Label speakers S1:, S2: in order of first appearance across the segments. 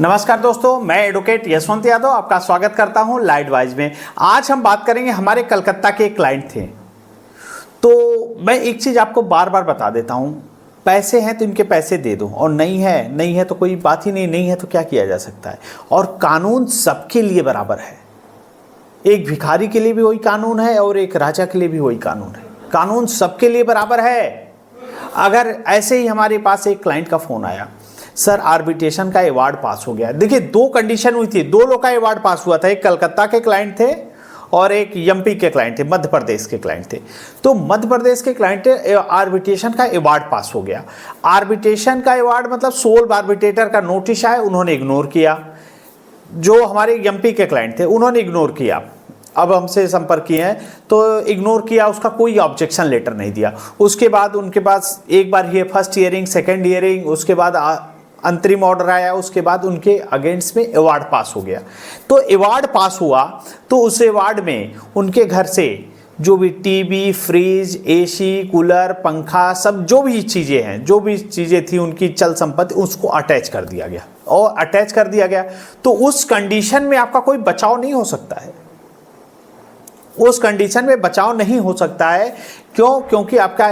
S1: नमस्कार दोस्तों, मैं एडवोकेट यशवंत यादव आपका स्वागत करता हूं लाइट वाइज में। आज हम बात करेंगे, हमारे कलकत्ता के एक क्लाइंट थे। तो मैं एक चीज़ आपको बार बार बता देता हूं, पैसे हैं तो इनके पैसे दे दो, और नहीं है तो कोई बात ही नहीं है तो क्या किया जा सकता है। और कानून सबके लिए बराबर है, एक भिखारी के लिए भी वही कानून है और एक राजा के लिए भी वही कानून है। कानून सबके लिए बराबर है। अगर ऐसे ही हमारे पास एक क्लाइंट का फ़ोन आया, सर आर्बिट्रेशन का अवार्ड पास हो गया। देखिए, दो कंडीशन हुई थी, दो लोग का अवार्ड पास हुआ था, एक कलकत्ता के क्लाइंट थे और एक एमपी के क्लाइंट थे, मध्य प्रदेश के क्लाइंट थे। तो मध्य प्रदेश के क्लाइंट आर्बिट्रेशन का अवार्ड पास हो गया। आर्बिट्रेशन का अवार्ड मतलब सोल आर्बिट्रेटर का नोटिस आया, उन्होंने इग्नोर किया। जो हमारे एमपी के क्लाइंट थे उन्होंने इग्नोर किया, अब हमसे संपर्क किए हैं तो इग्नोर किया, उसका कोई ऑब्जेक्शन लेटर नहीं दिया। उसके बाद उनके पास एक बार ही फर्स्ट हियरिंग, सेकेंड हियरिंग, उसके बाद अंतरिम ऑर्डर आया, उसके बाद उनके अगेंस्ट में अवार्ड पास हो गया। तो अवार्ड पास हुआ तो उस अवार्ड में उनके घर से जो भी टीवी, फ्रिज, एसी, कूलर, पंखा, सब जो भी चीज़ें हैं, जो भी चीज़ें थी उनकी चल संपत्ति, उसको अटैच कर दिया गया। और अटैच कर दिया गया तो उस कंडीशन में आपका कोई बचाव नहीं हो सकता है। उस कंडीशन में बचाव नहीं हो सकता है। क्यों? क्योंकि आपका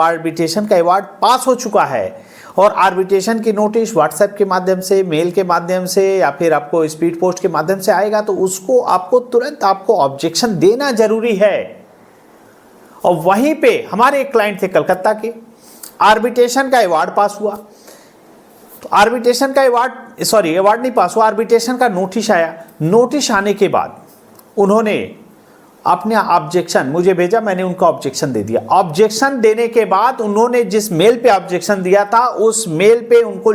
S1: आर्बिट्रेशन का अवार्ड पास हो चुका है और आर्बिट्रेशन की नोटिस व्हाट्सएप के माध्यम से, मेल के माध्यम से या फिर आपको स्पीड पोस्ट के माध्यम से आएगा, तो उसको आपको तुरंत आपको ऑब्जेक्शन देना जरूरी है। और वहीं पे हमारे एक क्लाइंट थे कलकत्ता के, आर्बिट्रेशन का अवार्ड पास हुआ। तो आर्बिट्रेशन का अवार्ड नहीं पास हुआ, आर्बिट्रेशन का नोटिस आया। नोटिस आने के बाद उन्होंने अपने ऑब्जेक्शन मुझे भेजा, मैंने उनका ऑब्जेक्शन दे दिया। ऑब्जेक्शन देने के बाद उन्होंने जिस मेल पे ऑब्जेक्शन दिया था, उस मेल पे उनको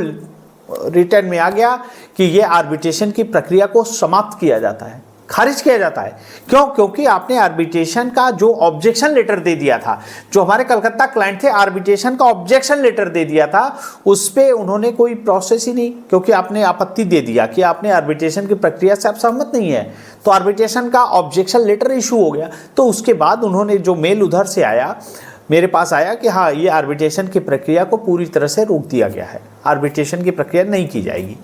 S1: रिटर्न में आ गया कि ये आर्बिट्रेशन की प्रक्रिया को समाप्त किया जाता है, खारिज किया जाता है। क्यों? क्योंकि आपने आर्बिट्रेशन का जो ऑब्जेक्शन लेटर दे दिया था, जो हमारे कलकत्ता क्लाइंट थे, आर्बिट्रेशन का ऑब्जेक्शन लेटर दे दिया था, उस पर उन्होंने कोई प्रोसेस ही नहीं, क्योंकि आपने आपत्ति दे दिया कि आपने आर्बिट्रेशन की प्रक्रिया से आप सहमत नहीं है, तो आर्बिट्रेशन का ऑब्जेक्शन लेटर इशू हो गया। तो उसके बाद उन्होंने जो मेल उधर से आया, मेरे पास आया कि हाँ, ये आर्बिट्रेशन की प्रक्रिया को पूरी तरह से रोक दिया गया है, आर्बिट्रेशन की प्रक्रिया नहीं की जाएगी।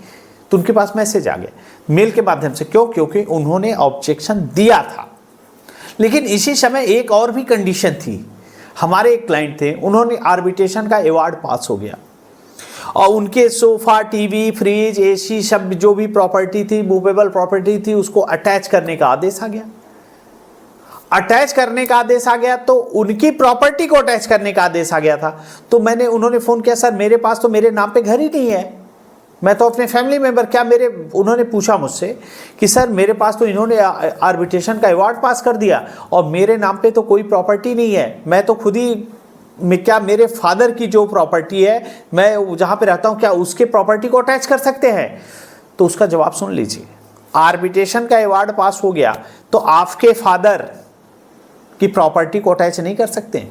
S1: तो उनके पास मैसेज आ गया मेल के माध्यम से। क्यों? क्योंकि उन्होंने ऑब्जेक्शन दिया था। लेकिन इसी समय एक और भी कंडीशन थी। हमारे एक क्लाइंट थे, उन्होंने आर्बिट्रेशन का अवार्ड पास हो गया और उनके सोफा, टीवी, फ्रिज, एसी, सब जो भी प्रॉपर्टी थी, मूवेबल प्रॉपर्टी थी, उसको अटैच करने का आदेश आ गया। अटैच करने का आदेश आ गया तो उनकी प्रॉपर्टी को अटैच करने का आदेश आ गया था। तो उन्होंने फोन किया, सर मेरे पास तो मेरे नाम पे घर ही नहीं है, मैं तो अपने फैमिली मेंबर, उन्होंने पूछा मुझसे कि सर मेरे पास तो इन्होंने आर्बिट्रेशन का अवार्ड पास कर दिया और मेरे नाम पे तो कोई प्रॉपर्टी नहीं है, मैं तो खुद ही मेरे फादर की जो प्रॉपर्टी है, मैं जहाँ पे रहता हूँ, क्या उसके प्रॉपर्टी को अटैच कर सकते हैं? तो उसका जवाब सुन लीजिए। आर्बिट्रेशन का अवार्ड पास हो गया तो आपके फादर की प्रॉपर्टी को अटैच नहीं कर सकते।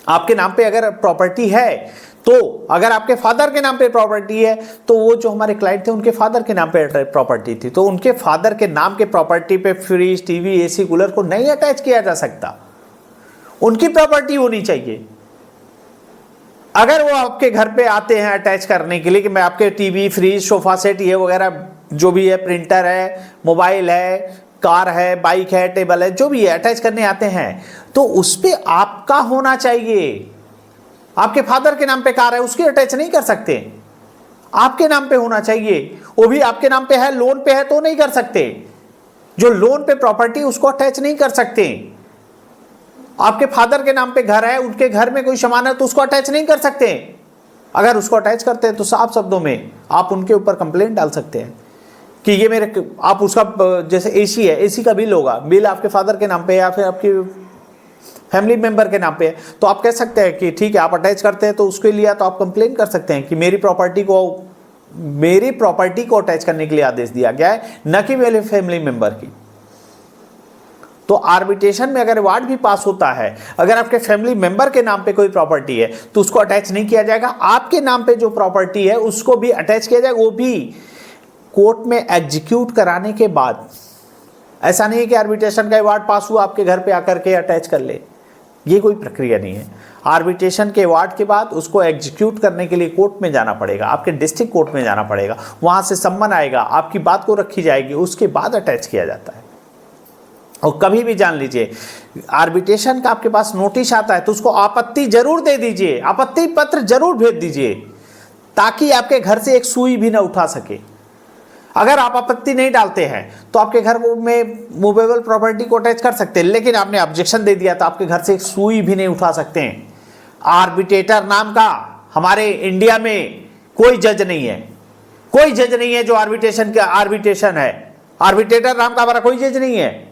S1: आपके नाम पे अगर प्रॉपर्टी है, तो अगर आपके फादर के नाम पे प्रॉपर्टी है, तो वो जो हमारे क्लाइंट थे उनके फादर के नाम पे प्रॉपर्टी थी, तो उनके फादर के नाम के प्रॉपर्टी पे फ्रिज, टीवी, एसी, कूलर को नहीं अटैच किया जा सकता। उनकी प्रॉपर्टी होनी चाहिए। अगर वो आपके घर पे आते हैं अटैच करने के लिए कि मैं आपके टीवी, फ्रिज, सोफा सेट, ये वगैरह जो भी है, प्रिंटर है, मोबाइल है, कार है, बाइक है, टेबल है, जो भी है, अटैच करने आते हैं, तो उस पर आपका होना चाहिए। आपके फादर के नाम पे कार है, उसकी अटैच नहीं कर सकते, आपके नाम पे होना चाहिए। वो भी आपके नाम पे है, लोन पे है तो नहीं कर सकते। जो लोन पे प्रॉपर्टी, उसको अटैच नहीं कर सकते। आपके फादर के नाम पे घर है, उनके घर में कोई सामान है तो उसको अटैच नहीं कर सकते। अगर उसको अटैच करते हैं तो साफ शब्दों में आप उनके ऊपर कंप्लेंट डाल सकते हैं कि ये मेरे, आप उसका, जैसे एसी है, एसी का बिल होगा, बिल आपके फादर के नाम पे या फिर आपके फैमिली मेंबर के नाम पे है, तो आप कह सकते हैं कि ठीक है, आप अटैच करते हैं तो उसके लिए तो आप कंप्लेन कर सकते हैं कि मेरी प्रॉपर्टी को अटैच करने के लिए आदेश दिया गया है, न कि मेरे फैमिली मेंबर की। तो आर्बिट्रेशन में अगर अवार्ड भी पास होता है, अगर आपके फैमिली मेंबर के नाम पे कोई प्रॉपर्टी है तो उसको अटैच नहीं किया जाएगा। आपके नाम पे जो प्रॉपर्टी है उसको भी अटैच किया जाएगा, वो भी कोर्ट में एग्जीक्यूट कराने के बाद। ऐसा नहीं है कि आर्बिट्रेशन का अवार्ड पास हुआ आपके घर पे आकर के अटैच कर ले, ये कोई प्रक्रिया नहीं है। आर्बिट्रेशन के अवार्ड के बाद उसको एग्जीक्यूट करने के लिए कोर्ट में जाना पड़ेगा, आपके डिस्ट्रिक्ट कोर्ट में जाना पड़ेगा, वहां से सम्मन आएगा, आपकी बात को रखी जाएगी, उसके बाद अटैच किया जाता है। और कभी भी जान लीजिए आर्बिट्रेशन का आपके पास नोटिस आता है तो उसको आपत्ति जरूर दे दीजिए, आपत्ति पत्र जरूर भेज दीजिए, ताकि आपके घर से एक सुई भी ना उठा सके। अगर आप आपत्ति नहीं डालते हैं तो आपके घर में मूवेबल प्रॉपर्टी को अटैच कर सकते हैं, लेकिन आपने ऑब्जेक्शन दे दिया तो आपके घर से एक सुई भी नहीं उठा सकते हैं। आर्बिट्रेटर नाम का हमारे इंडिया में कोई जज नहीं है, कोई जज नहीं है जो आर्बिट्रेशन है। आर्बिट्रेटर नाम का हमारा कोई जज नहीं है।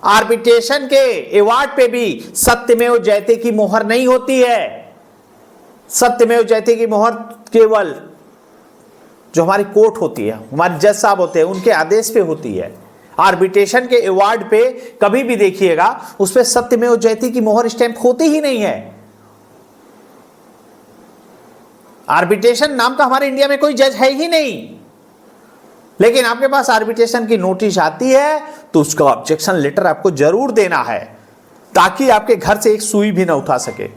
S1: आर्बिट्रेशन के अवार्ड पे भी सत्यमेव जयते की मोहर नहीं होती है। सत्यमेव जयते की मोहर केवल जो हमारी कोर्ट होती है, हमारे जज साहब होते हैं, उनके आदेश पे होती है। आर्बिट्रेशन के अवार्ड पे कभी भी देखिएगा उस पे सत्यमेव जयते की मोहर स्टैंप होती ही नहीं है। आर्बिट्रेशन नाम का हमारे इंडिया में कोई जज है ही नहीं, लेकिन आपके पास आर्बिट्रेशन की नोटिस आती है तो उसका ऑब्जेक्शन लेटर आपको जरूर देना है, ताकि आपके घर से एक सुई भी ना उठा सके।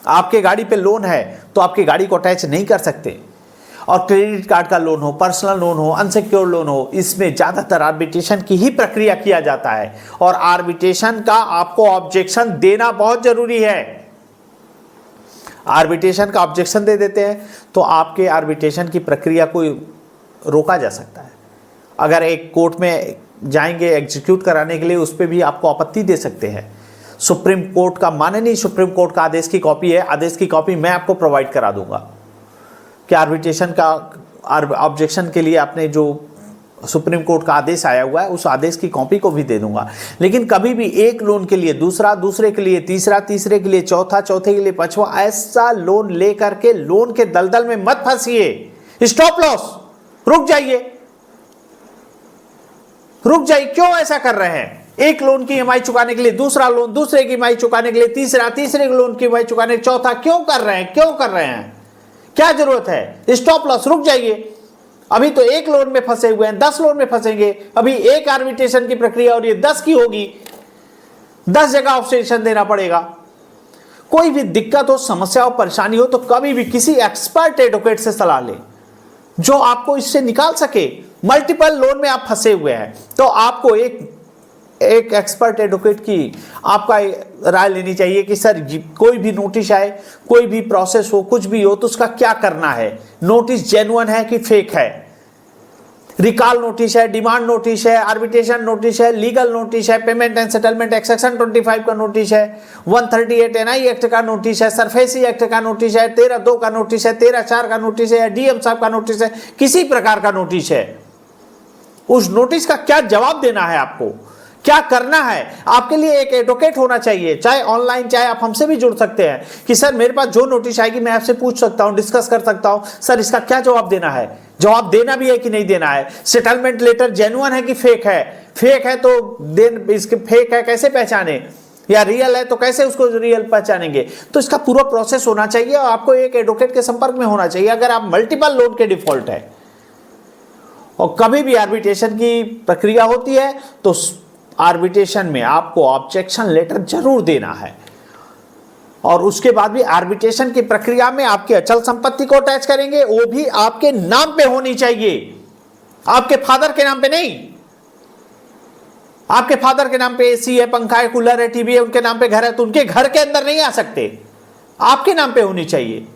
S1: आपके गाड़ी पे लोन है तो आपकी गाड़ी को अटैच नहीं कर सकते, और क्रेडिट कार्ड का लोन हो, पर्सनल लोन हो, अनसिक्योर्ड लोन हो, इसमें ज्यादातर आर्बिट्रेशन की ही प्रक्रिया किया जाता है। और आर्बिट्रेशन का आपको ऑब्जेक्शन देना बहुत जरूरी है। आर्बिट्रेशन का ऑब्जेक्शन दे देते हैं तो आपके आर्बिट्रेशन की प्रक्रिया को रोका जा सकता है। अगर एक कोर्ट में जाएंगे एग्जीक्यूट कराने के लिए, उस पर भी आपको आपत्ति दे सकते हैं। सुप्रीम कोर्ट का माननीय सुप्रीम कोर्ट का आदेश की कॉपी है, आदेश की कॉपी मैं आपको प्रोवाइड करा दूंगा कि आर्बिट्रेशन का ऑब्जेक्शन के लिए आपने जो सुप्रीम कोर्ट का आदेश आया हुआ है उस आदेश की कॉपी को भी दे दूंगा। लेकिन कभी भी एक लोन के लिए दूसरा, दूसरे के लिए तीसरा, तीसरे के लिए चौथा, चौथे के लिए पांचवा, ऐसा लोन लेकर के लोन के दलदल में मत फंसिए। स्टॉप लॉस, रुक जाइए, रुक जाइए। क्यों ऐसा कर रहे हैं? एक लोन की ईएमआई चुकाने के लिए दूसरा लोन, दूसरे की ईएमआई चुकाने के लिए तीसरा, तीसरे लोन की ईएमआई चुकाने चौथा, क्यों कर रहे हैं? क्यों कर रहे हैं? क्या जरूरत है? स्टॉप लॉस, रुक जाइए। अभी तो एक लोन में फंसे हुए हैं, 10 लोन में फंसेंगे। अभी एक आर्बिट्रेशन की प्रक्रिया और ये 10 की होगी, 10 जगह ऑब्जेक्शन देना पड़ेगा। कोई भी दिक्कत हो, समस्या हो, परेशानी हो तो कभी भी किसी एक्सपर्ट एडवोकेट से सलाह लें जो आपको इससे निकाल सके। मल्टीपल लोन में आप फंसे हुए हैं तो आपको एक एक्सपर्ट एडवोकेट की आपका राय लेनी चाहिए कि सर कोई भी नोटिस आए, कोई भी प्रोसेस हो, कुछ भी हो तो उसका क्या करना है। नोटिस जेन्युइन है कि फेक है? रिकॉल नोटिस है, डिमांड नोटिस है, आर्बिट्रेशन नोटिस है, लीगल नोटिस है, payment and settlement act section 25 का नोटिस है, 138 एनआई एक्ट का नोटिस है, सरफेसी एक्ट का नोटिस है, 13(2) का नोटिस है, 13(4) का नोटिस है, डीएम साहब का नोटिस है, किसी प्रकार का नोटिस है। उस नोटिस का क्या जवाब देना है, आपको क्या करना है? आपके लिए एक एडवोकेट होना चाहिए, चाहे ऑनलाइन, चाहे आप हमसे भी जुड़ सकते हैं कि सर मेरे पास जो नोटिस आएगी मैं आपसे पूछ सकता हूं, डिस्कस कर सकता हूं, सर इसका क्या जवाब देना है, जवाब देना भी है कि नहीं देना है, सेटलमेंट लेटर जेन्युइन है कि फेक है, फेक है तो इसके फेक है कैसे पहचाने, या रियल है तो कैसे उसको रियल पहचानेंगे। तो इसका पूरा प्रोसेस होना चाहिए और आपको एक एडवोकेट के संपर्क में होना चाहिए अगर आप मल्टीपल लोन के डिफॉल्ट है। और कभी भी आर्बिट्रेशन की प्रक्रिया होती है तो आर्बिट्रेशन में आपको ऑब्जेक्शन लेटर जरूर देना है। और उसके बाद भी आर्बिट्रेशन की प्रक्रिया में आपकी अचल संपत्ति को अटैच करेंगे, वो भी आपके नाम पे होनी चाहिए, आपके फादर के नाम पे नहीं। आपके फादर के नाम पे एसी है, पंखा है, कूलर है, टीवी है, उनके नाम पे घर है तो उनके घर के अंदर नहीं आ सकते, आपके नाम पे होनी चाहिए।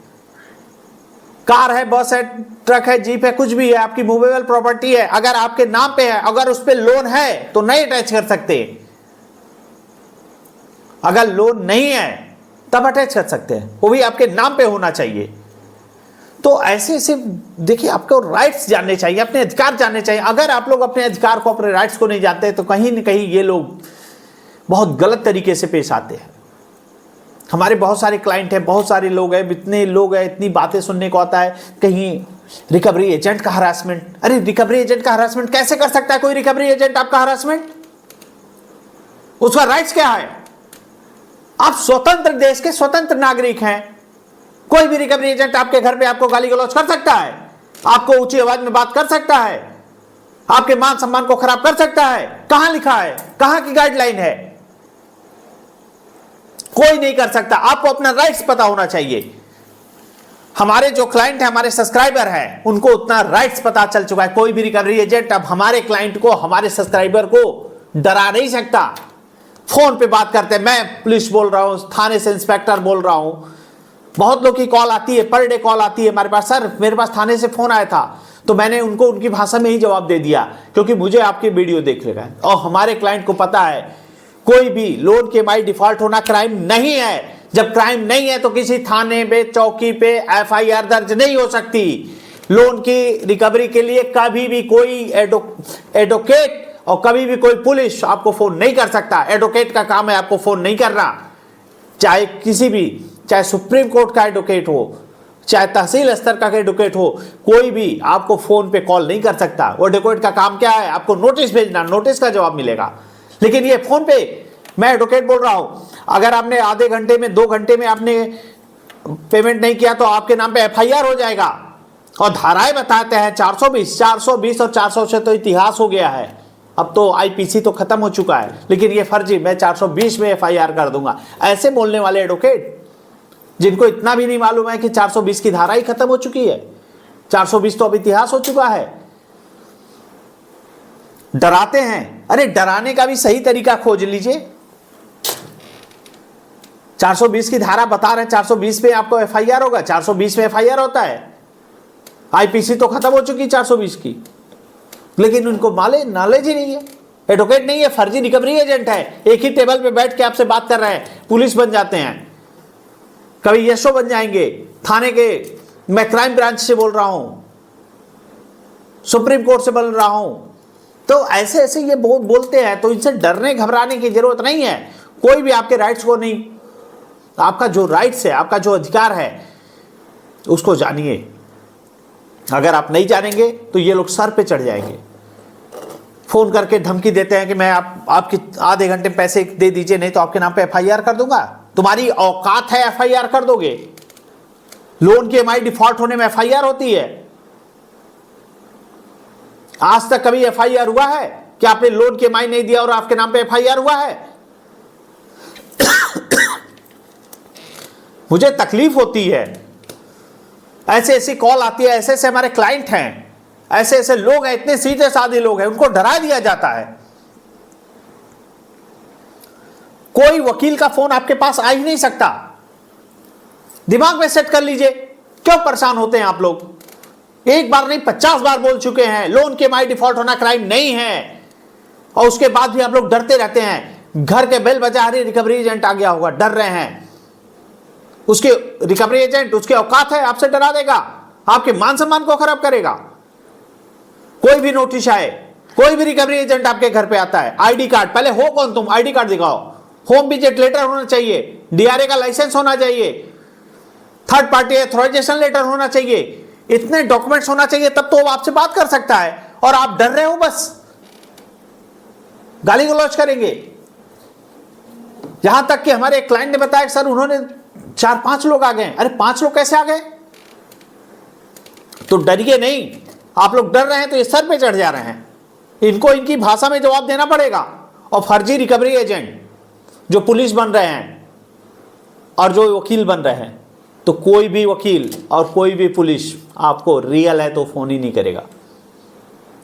S1: कार है, बस है, ट्रक है, जीप है, कुछ भी है, आपकी मूवेबल प्रॉपर्टी है, अगर आपके नाम पे है, अगर उस पे लोन है तो नहीं अटैच कर सकते, अगर लोन नहीं है तब अटैच कर सकते हैं, वो भी आपके नाम पे होना चाहिए। तो ऐसे ऐसे देखिए, आपको राइट्स जानने चाहिए, अपने अधिकार जानने चाहिए। अगर आप लोग अपने अधिकार को, अपने राइट्स को नहीं जानते तो कहीं न कहीं ये लोग बहुत गलत तरीके से पेश आते हैं। हमारे बहुत सारे क्लाइंट हैं, बहुत सारे लोग हैं, इतने लोग हैं, इतनी बातें सुनने को आता है, कहीं रिकवरी एजेंट का हरासमेंट। अरे रिकवरी एजेंट का हरासमेंट कैसे कर सकता है कोई रिकवरी एजेंट आपका हरासमेंट? उसका राइट्स क्या है? आप स्वतंत्र देश के स्वतंत्र नागरिक हैं, कोई भी रिकवरी एजेंट आपके घर पे आपको गाली गलौज कर सकता है, आपको ऊंची आवाज में बात कर सकता है, आपके मान सम्मान को खराब कर सकता है। कहां लिखा है, कहां की गाइडलाइन है? कोई नहीं कर सकता। आपको अपना राइट्स पता होना चाहिए। हमारे जो क्लाइंट है, हमारे सब्सक्राइबर हैं, उनको उतना राइट्स पता चल चुका है। कोई भी रिकवरी एजेंट अब हमारे क्लाइंट को, हमारे सब्सक्राइबर को डरा नहीं सकता। फोन पे बात करते हैं, मैं पुलिस बोल रहा हूं, थाने से इंस्पेक्टर बोल रहा हूं। बहुत लोग की कॉल आती है, पर डे कॉल आती है हमारे पास, सर मेरे पास थाने से फोन आया था, तो मैंने उनको उनकी भाषा में ही जवाब दे दिया, क्योंकि मुझे आपकी वीडियो देख लेगा। और हमारे क्लाइंट को पता है कोई भी लोन के EMI डिफॉल्ट होना क्राइम नहीं है। जब क्राइम नहीं है तो किसी थाने पे, चौकी पे FIR दर्ज नहीं हो सकती। लोन की रिकवरी के लिए कभी भी कोई एडवोकेट और कभी भी कोई पुलिस आपको फोन नहीं कर सकता। एडवोकेट का काम है आपको फोन नहीं करना, चाहे किसी भी, चाहे सुप्रीम कोर्ट का एडवोकेट हो, चाहे तहसील स्तर का एडवोकेट हो, कोई भी आपको फोन पे कॉल नहीं कर सकता। वो एडवोकेट का काम क्या है? आपको नोटिस भेजना, नोटिस का जवाब मिलेगा। लेकिन ये फोन पे, मैं एडवोकेट बोल रहा हूं, अगर आपने आधे घंटे में, 2 घंटे में आपने पेमेंट नहीं किया तो आपके नाम पे FIR हो जाएगा। और धाराएं बताते हैं 420 और 400 से तो इतिहास हो गया है। अब तो IPC तो खत्म हो चुका है, लेकिन ये फर्जी, मैं 420 में FIR कर दूंगा। ऐसे बोलने वाले एडवोकेट जिनको इतना भी नहीं मालूम है कि 420 की धारा ही खत्म हो चुकी है, 420 तो अब इतिहास हो चुका है, डराते हैं। अरे डराने का भी सही तरीका खोज लीजिए। 420 की धारा बता रहे हैं, 420 पे आपको FIR होगा, 420 में FIR होता है। IPC तो खत्म हो चुकी 420 की, लेकिन उनको नॉलेज ही नहीं है। एडवोकेट नहीं है, फर्जी रिकवरी एजेंट है। एक ही टेबल पे बैठ के आपसे बात कर रहे हैं, पुलिस बन जाते हैं, कभी यशो बन जाएंगे, थाने के, मैं क्राइम ब्रांच से बोल रहा हूं, सुप्रीम कोर्ट से बोल रहा हूं। तो ऐसे ऐसे ये बहुत बोलते हैं, तो इनसे डरने घबराने की जरूरत नहीं है। कोई भी आपके राइट्स को नहीं, आपका जो राइट्स है, आपका जो अधिकार है, उसको जानिए। अगर आप नहीं जानेंगे तो ये लोग सर पे चढ़ जाएंगे। फोन करके धमकी देते हैं कि मैं आपकी आधे घंटे में पैसे दे दीजिए, नहीं तो आपके नाम पे FIR कर दूंगा। तुम्हारी औकात है FIR कर दोगे? लोन की EMI डिफॉल्ट होने में FIR होती है? आज तक कभी FIR हुआ है कि आपने लोन की EMI नहीं दिया और आपके नाम पे FIR हुआ है? मुझे तकलीफ होती है, ऐसे ऐसी कॉल आती है, ऐसे ऐसे हमारे क्लाइंट हैं, ऐसे ऐसे लोग हैं, इतने सीधे साधे लोग हैं, उनको डरा दिया जाता है। कोई वकील का फोन आपके पास आ ही नहीं सकता। दिमाग में सेट कर लीजिए, क्यों परेशान होते हैं आप लोग? एक बार नहीं 50 बार बोल चुके हैं, लोन के EMI डिफॉल्ट होना क्राइम नहीं है, और उसके बाद भी आप लोग डरते रहते हैं। घर के बेल बजा, अरे रिकवरी एजेंट आ गया होगा, डर रहे हैं। उसके रिकवरी एजेंट, उसके औकात है, आपसे डरा देगा, आपके मान सम्मान को खराब करेगा। कोई भी नोटिस आए, कोई भी रिकवरी एजेंट आपके घर पे आता है, ID कार्ड, पहले हो कौन तुम, ID कार्ड दिखाओ, होम विजिट लेटर होना चाहिए, DRA का लाइसेंस होना चाहिए, थर्ड पार्टी ऑथराइजेशन लेटर होना चाहिए, इतने डॉक्यूमेंट्स होना चाहिए, तब तो वो आपसे बात कर सकता है। और आप डर रहे हो, बस गाली गलौज करेंगे। यहां तक कि हमारे एक क्लाइंट ने बताया कि सर उन्होंने 4-5 लोग आ गए। अरे 5 लोग कैसे आ गए? तो डरिए नहीं, आप लोग डर रहे हैं तो ये सर पे चढ़ जा रहे हैं। इनको इनकी भाषा में जवाब देना पड़ेगा। और फर्जी रिकवरी एजेंट जो पुलिस बन रहे हैं और जो वकील बन रहे हैं, तो कोई भी वकील और कोई भी पुलिस आपको रियल है तो फोन ही नहीं करेगा।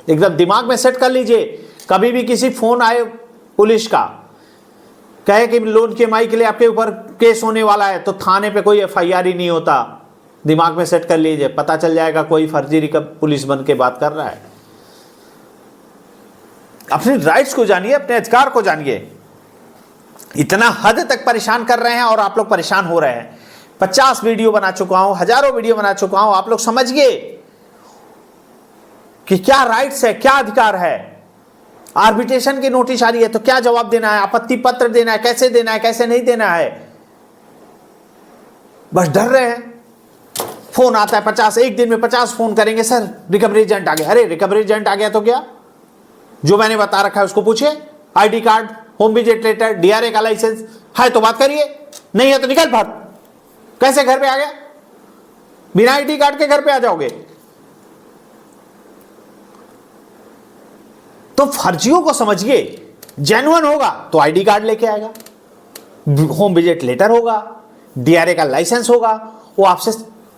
S1: एकदम दिमाग में सेट कर लीजिए। कभी भी किसी फोन आए पुलिस का, कहे कि लोन के EMI के लिए आपके ऊपर केस होने वाला है, तो थाने पे कोई FIR ही नहीं होता। दिमाग में सेट कर लीजिए, पता चल जाएगा कोई फर्जी पुलिस बन के बात कर रहा है। अपने राइट्स को जानिए, अपने अधिकार को जानिए। इतना हद तक परेशान कर रहे हैं और आप लोग परेशान हो रहे हैं। 50 वीडियो बना चुका हूं, हजारों वीडियो बना चुका हूं। आप लोग समझिए कि क्या राइट्स है, क्या अधिकार है। आर्बिट्रेशन की नोटिस आ रही है तो क्या जवाब देना है, आपत्ति पत्र देना है, कैसे नहीं देना है। बस डर रहे हैं। फोन आता है 50, एक दिन में 50 फोन करेंगे, सर रिकवरी एजेंट आ गया। अरे रिकवरी एजेंट आ गया तो क्या, जो मैंने बता रखा है उसको पूछिए। ID card, home visit letter, DRA का लाइसेंस है तो बात करिए, नहीं है तो निकल भाग। कैसे घर पे आ गया? बिना ID कार्ड के घर पे आ जाओगे? तो फर्जियों को समझिए। जेन्युइन होगा तो ID कार्ड लेके आएगा, होम विजिट लेटर होगा, डीआरए का लाइसेंस होगा, वो आपसे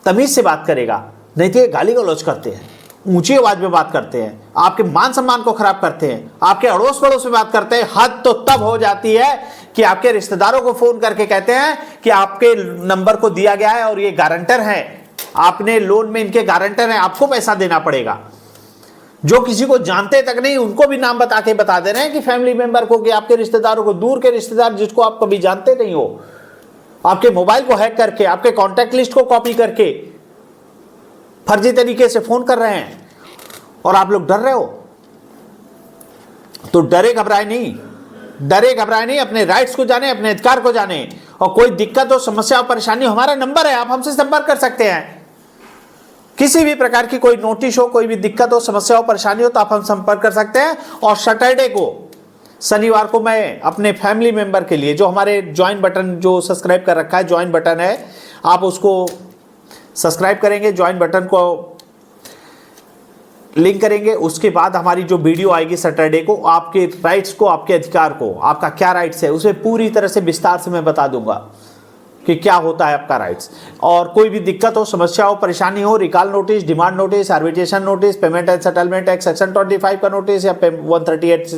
S1: तमीज से बात करेगा। नहीं तो ये गाली गलौज करते हैं, ऊंची आवाज में बात करते हैं, आपके मान सम्मान को खराब करते हैं, आपके अड़ोस पड़ोस में बात करते हैं। हद तो तब हो जाती है कि आपके रिश्तेदारों को फोन करके कहते हैं कि आपके नंबर को दिया गया है और ये गारंटर है, आपने लोन में इनके गारंटर हैं, आपको पैसा देना पड़ेगा। जो किसी को जानते तक नहीं उनको भी नाम बता के बता दे रहे हैं कि फैमिली मेंबर को, कि आपके रिश्तेदारों को, दूर के रिश्तेदार जिसको आप कभी जानते नहीं हो, आपके मोबाइल को हैक करके, आपके कॉन्टैक्ट लिस्ट को कॉपी करके फर्जी तरीके से फोन कर रहे हैं और आप लोग डर रहे हो। तो डरे घबराए नहीं, डरे घबराए नहीं, अपने राइट्स को जाने, अपने अधिकार को जाने। और कोई दिक्कत हो, समस्या हो, परेशानी हो, हमारा नंबर है, आप हमसे संपर्क कर सकते हैं। किसी भी प्रकार की कोई नोटिस हो, कोई भी दिक्कत हो, समस्या हो, परेशानी हो तो आप हम संपर्क कर सकते हैं। और सैटरडे को, शनिवार को मैं अपने फैमिली मेंबर के लिए, जो हमारे ज्वाइन बटन जो सब्सक्राइब कर रखा है, ज्वाइन बटन है, आप उसको सब्सक्राइब करेंगे, ज्वाइन बटन को लिंक करेंगे, उसके बाद हमारी जो वीडियो आएगी सैटरडे को, आपके राइट्स को, आपके अधिकार को, आपका क्या राइट्स है, उसे पूरी तरह से विस्तार से मैं बता दूंगा कि क्या होता है आपका राइट्स। और कोई भी दिक्कत हो, समस्या हो, परेशानी हो, recall notice, demand notice, arbitration notice, payment and settlement act section 25 का नोटिस या 138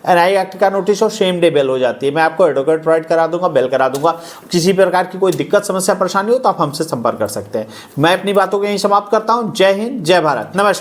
S1: एनआई एक्ट का नोटिस हो, सेम डे बेल हो जाती है। मैं आपको एडवोकेट प्रोवाइड करा दूंगा, बेल करा दूंगा। किसी प्रकार की कोई दिक्कत, समस्या, परेशानी हो तो आप हमसे संपर्क कर सकते हैं। मैं अपनी बातों को यहीं समाप्त करता हूं। जय हिंद, जय भारत, नमस्कार।